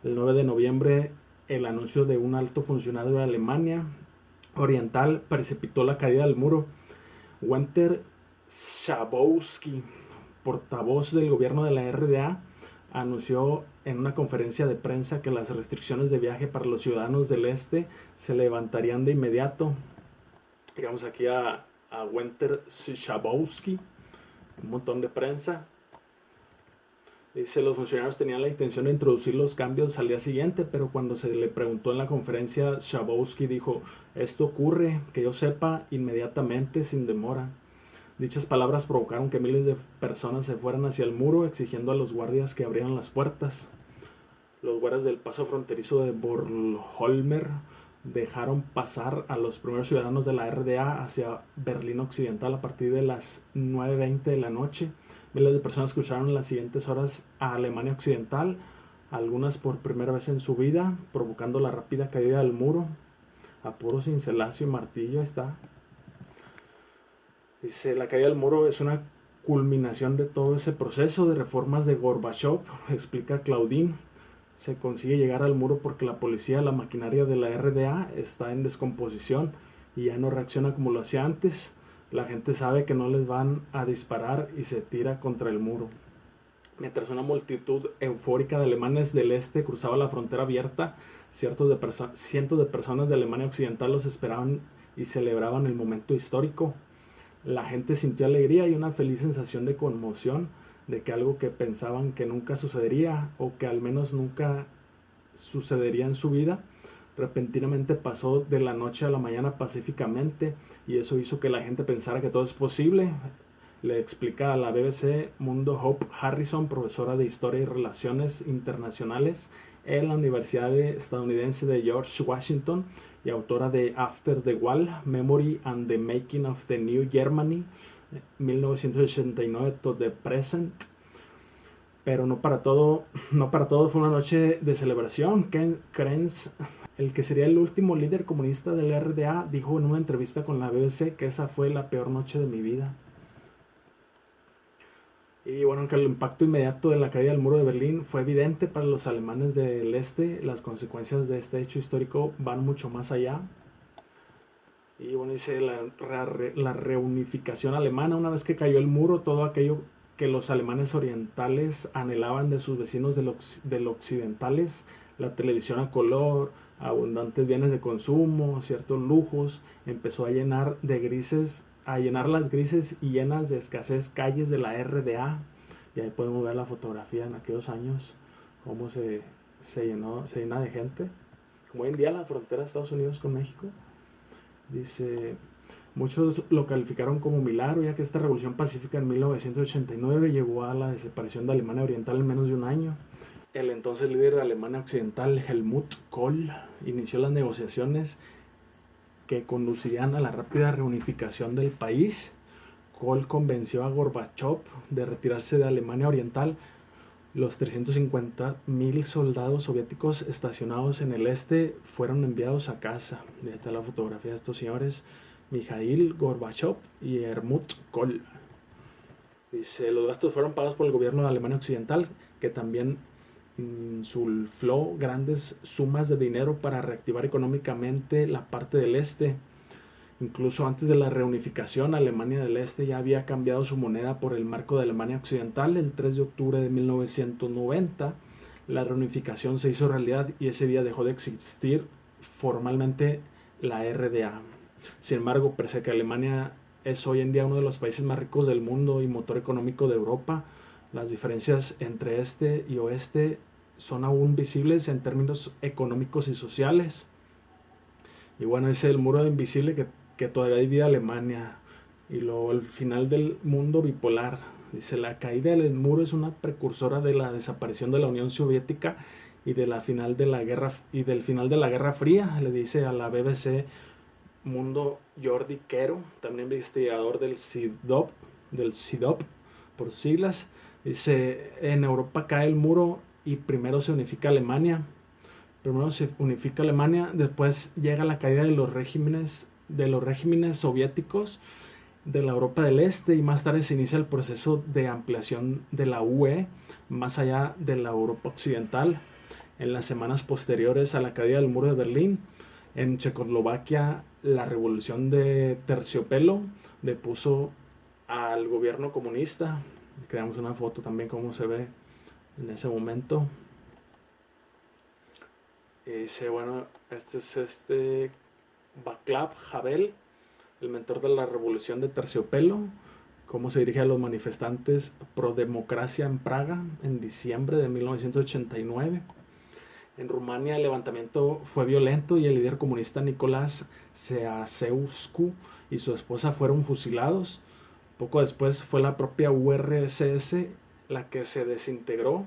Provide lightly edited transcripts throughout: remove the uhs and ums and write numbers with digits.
El 9 de noviembre, el anuncio de un alto funcionario de Alemania Oriental precipitó la caída del muro. Walter Schabowski, portavoz del gobierno de la RDA, anunció en una conferencia de prensa que las restricciones de viaje para los ciudadanos del este se levantarían de inmediato. Digamos aquí a Walter Schabowski, un montón de prensa. Dice, los funcionarios tenían la intención de introducir los cambios al día siguiente, pero cuando se le preguntó en la conferencia, Schabowski dijo, esto ocurre, que yo sepa, inmediatamente, sin demora. Dichas palabras provocaron que miles de personas se fueran hacia el muro, exigiendo a los guardias que abrieran las puertas. Los guardias del paso fronterizo de Bornholmer dejaron pasar a los primeros ciudadanos de la RDA hacia Berlín Occidental a partir de las 9:20 de la noche. Miles de personas cruzaron en las siguientes horas a Alemania Occidental, algunas por primera vez en su vida, provocando la rápida caída del muro. A puro cincelazo y martillo está. Dice, la caída del muro es una culminación de todo ese proceso de reformas de Gorbachev, explica Claudine. Se consigue llegar al muro porque la policía, la maquinaria de la RDA está en descomposición y ya no reacciona como lo hacía antes. La gente sabe que no les van a disparar y se tira contra el muro. Mientras una multitud eufórica de alemanes del este cruzaba la frontera abierta, cientos de personas de Alemania Occidental los esperaban y celebraban el momento histórico. La gente sintió alegría y una feliz sensación de conmoción de que algo que pensaban que nunca sucedería o que al menos nunca sucedería en su vida, repentinamente pasó de la noche a la mañana pacíficamente, y eso hizo que la gente pensara que todo es posible. Le explica a la BBC Mundo Hope Harrison, profesora de Historia y Relaciones Internacionales en la Universidad Estadounidense de George Washington y autora de After the Wall, Memory and the Making of the New Germany, 1989 to the Present. Pero no para todo fue una noche de celebración. Ken Krenz, el que sería el último líder comunista del RDA, dijo en una entrevista con la BBC que esa fue la peor noche de mi vida. Y bueno, aunque el impacto inmediato de la caída del muro de Berlín fue evidente para los alemanes del este, las consecuencias de este hecho histórico van mucho más allá. Y bueno, dice la reunificación alemana. Una vez que cayó el muro, todo aquello que los alemanes orientales anhelaban de sus vecinos del occidentales, la televisión a color, abundantes bienes de consumo, ciertos lujos, empezó a llenar las grises y llenas de escasez calles de la RDA. Y ahí podemos ver la fotografía en aquellos años, cómo se llena de gente. Como hoy en día la frontera de Estados Unidos con México. Dice, muchos lo calificaron como milagro, ya que esta revolución pacífica en 1989 llevó a la desaparición de Alemania Oriental en menos de un año. El entonces líder de Alemania Occidental, Helmut Kohl, inició las negociaciones que conducirían a la rápida reunificación del país. Kohl convenció a Gorbachev de retirarse de Alemania Oriental. Los 350,000 soldados soviéticos estacionados en el este fueron enviados a casa. Ahí está la fotografía de estos señores, Mikhail Gorbachev y Helmut Kohl. Dice, los gastos fueron pagados por el gobierno de Alemania Occidental, que también insufló grandes sumas de dinero para reactivar económicamente la parte del este. Incluso antes de la reunificación, Alemania del Este ya había cambiado su moneda por el marco de Alemania Occidental. El 3 de octubre de 1990, la reunificación se hizo realidad y ese día dejó de existir formalmente la RDA. Sin embargo, pese a que Alemania es hoy en día uno de los países más ricos del mundo y motor económico de Europa, las diferencias entre este y oeste son aún visibles en términos económicos y sociales. Y bueno, ese es el muro invisible que todavía divide a Alemania. Y luego el final del mundo bipolar. Dice, la caída del muro es una precursora de la desaparición de la Unión Soviética y del final de la Guerra Fría, le dice a la BBC Mundo Jordi Quero, también investigador del CIDOP por siglas. Dice, en Europa cae el muro y primero se unifica Alemania. Después llega la caída de los regímenes soviéticos de la Europa del Este y más tarde se inicia el proceso de ampliación de la UE más allá de la Europa occidental. en las semanas posteriores a la caída del muro de Berlín. En Checoslovaquia, la revolución de terciopelo depuso al gobierno comunista. Creamos una foto también cómo se ve en ese momento. Y dice, bueno, este es Václav Havel, el mentor de la revolución de terciopelo, cómo se dirige a los manifestantes pro democracia en Praga en diciembre de 1989. En Rumania el levantamiento fue violento y el líder comunista Nicolás Ceausescu y su esposa fueron fusilados. Poco después fue la propia URSS la que se desintegró.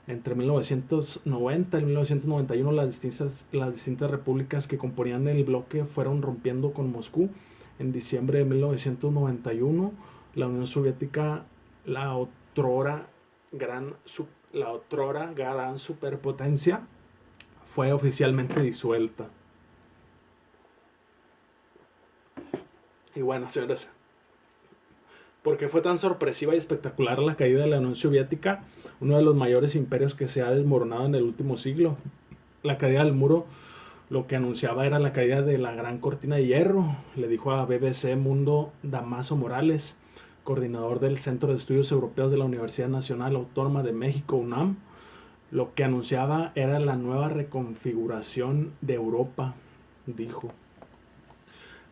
Entre 1990 y 1991 las distintas repúblicas que componían el bloque fueron rompiendo con Moscú. En diciembre de 1991 la Unión Soviética, la otrora gran superpotencia, fue oficialmente disuelta. Y bueno, señores, ¿por qué fue tan sorpresiva y espectacular la caída de la Unión Soviética, uno de los mayores imperios que se ha desmoronado en el último siglo? La caída del muro lo que anunciaba era la caída de la gran cortina de hierro, le dijo a BBC Mundo Damaso Morales, coordinador del Centro de Estudios Europeos de la Universidad Nacional Autónoma de México, UNAM. Lo que anunciaba era la nueva reconfiguración de Europa, dijo.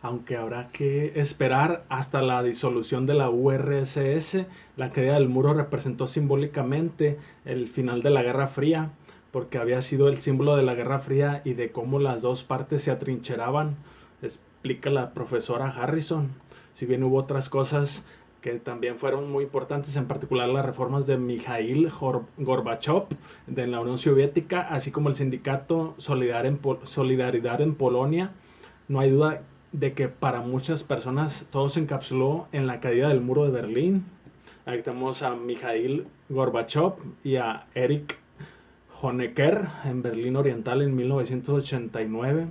Aunque habrá que esperar hasta la disolución de la URSS, la caída del muro representó simbólicamente el final de la Guerra Fría, porque había sido el símbolo de la Guerra Fría y de cómo las dos partes se atrincheraban, explica la profesora Harrison. Si bien hubo otras cosas que también fueron muy importantes, en particular las reformas de Mikhail Gorbachev de la Unión Soviética, así como el sindicato Solidaridad en Polonia, no hay duda de que para muchas personas todo se encapsuló en la caída del muro de Berlín. Ahí tenemos a Mikhail Gorbachev y a Erich Honecker en Berlín Oriental en 1989.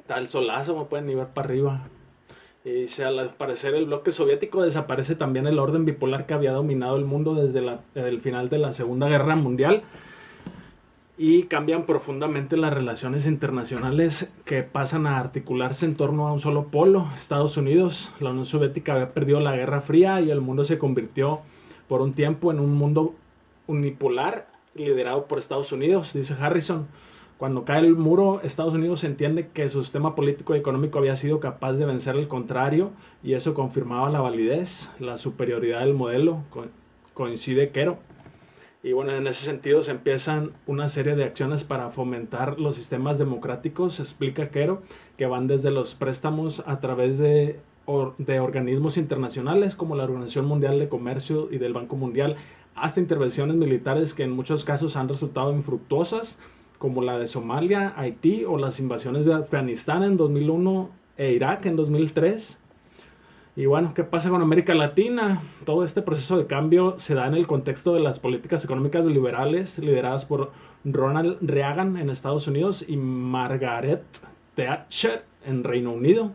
Tal solazo, me pueden ir para arriba. Y dice, al parecer el bloque soviético desaparece también el orden bipolar que había dominado el mundo desde el final de la Segunda Guerra Mundial, y cambian profundamente las relaciones internacionales que pasan a articularse en torno a un solo polo, Estados Unidos. La Unión Soviética había perdido la Guerra Fría y el mundo se convirtió por un tiempo en un mundo unipolar liderado por Estados Unidos, dice Harrison. Cuando cae el muro, Estados Unidos entiende que su sistema político y económico había sido capaz de vencer el contrario, y eso confirmaba la validez, la superioridad del modelo, coincide Quero. Y bueno, en ese sentido se empiezan una serie de acciones para fomentar los sistemas democráticos, explica Quero, que van desde los préstamos a través de organismos internacionales como la Organización Mundial de Comercio y del Banco Mundial, hasta intervenciones militares que en muchos casos han resultado infructuosas, como la de Somalia, Haití o las invasiones de Afganistán en 2001 e Irak en 2003. Y bueno, ¿qué pasa con América Latina? Todo este proceso de cambio se da en el contexto de las políticas económicas liberales lideradas por Ronald Reagan en Estados Unidos y Margaret Thatcher en Reino Unido.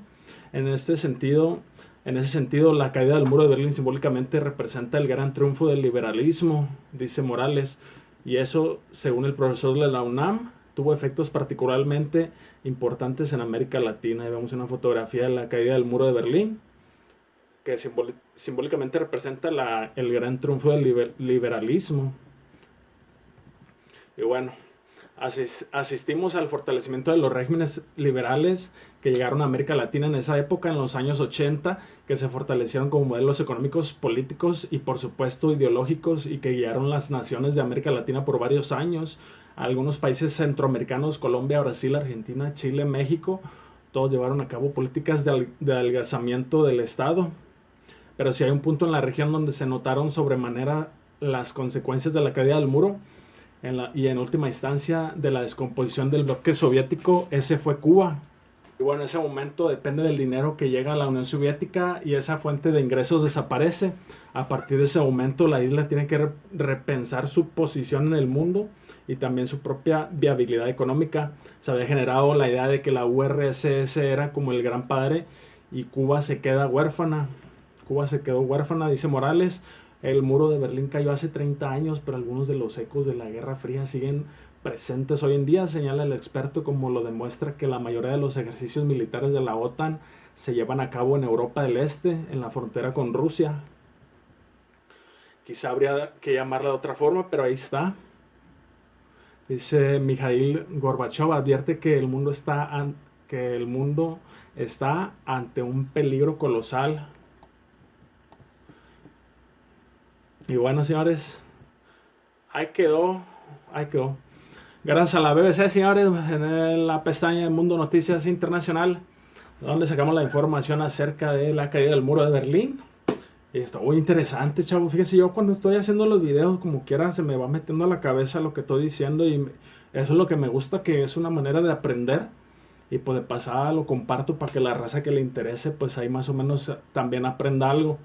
En ese sentido, la caída del muro de Berlín simbólicamente representa el gran triunfo del liberalismo, dice Morales. Y eso, según el profesor de la UNAM, tuvo efectos particularmente importantes en América Latina. Y vemos una fotografía de la caída del muro de Berlín, que simbólicamente representa el gran triunfo del liberalismo. Y bueno, asistimos al fortalecimiento de los regímenes liberales que llegaron a América Latina en esa época, en los años 80, que se fortalecieron como modelos económicos, políticos y por supuesto ideológicos, y que guiaron las naciones de América Latina por varios años. Algunos países centroamericanos, Colombia, Brasil, Argentina, Chile, México, todos llevaron a cabo políticas de adelgazamiento del Estado. Pero si hay un punto en la región donde se notaron sobremanera las consecuencias de la caída del muro y en última instancia de la descomposición del bloque soviético, ese fue Cuba. Y bueno, en ese momento depende del dinero que llega a la Unión Soviética y esa fuente de ingresos desaparece. A partir de ese momento la isla tiene que repensar su posición en el mundo y también su propia viabilidad económica. Se había generado la idea de que la URSS era como el gran padre y Cuba se queda huérfana. Cuba se quedó huérfana, dice Morales. El muro de Berlín cayó hace 30 años, pero algunos de los ecos de la Guerra Fría siguen presentes hoy en día, señala el experto, como lo demuestra que la mayoría de los ejercicios militares de la OTAN se llevan a cabo en Europa del Este, en la frontera con Rusia. Quizá habría que llamarla de otra forma, pero ahí está. Dice Mikhail Gorbachev, advierte que el mundo está ante un peligro colosal. Y bueno, señores, ahí quedó. Gracias a la BBC, señores, en la pestaña de Mundo Noticias Internacional, donde sacamos la información acerca de la caída del muro de Berlín. Y está muy interesante, chavo. Fíjese, yo cuando estoy haciendo los videos, como quiera, se me va metiendo a la cabeza lo que estoy diciendo. Y eso es lo que me gusta, que es una manera de aprender. Y pues de pasada lo comparto para que la raza que le interese, pues ahí más o menos también aprenda algo.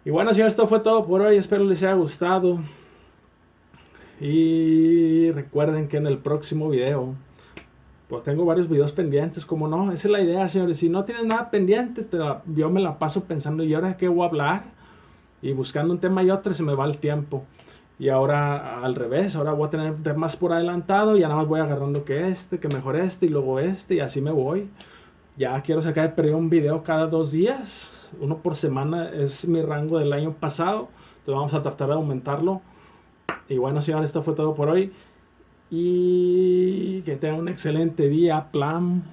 Y bueno, señores, esto fue todo por hoy. Espero les haya gustado. Y recuerden que en el próximo video, pues tengo varios videos pendientes, como no, esa es la idea, señores. Si no tienes nada pendiente, yo me la paso pensando, ¿y ahora de qué voy a hablar? Y buscando un tema y otro, se me va el tiempo. Y ahora al revés, ahora voy a tener temas por adelantado, y ya nada más voy agarrando que mejor y luego y así me voy. Ya quiero sacar de periodo un video cada 2 días, uno por semana, es mi rango del año pasado. Entonces vamos a tratar de aumentarlo. Y bueno, señores, esto fue todo por hoy. Y que tengan un excelente día, plan.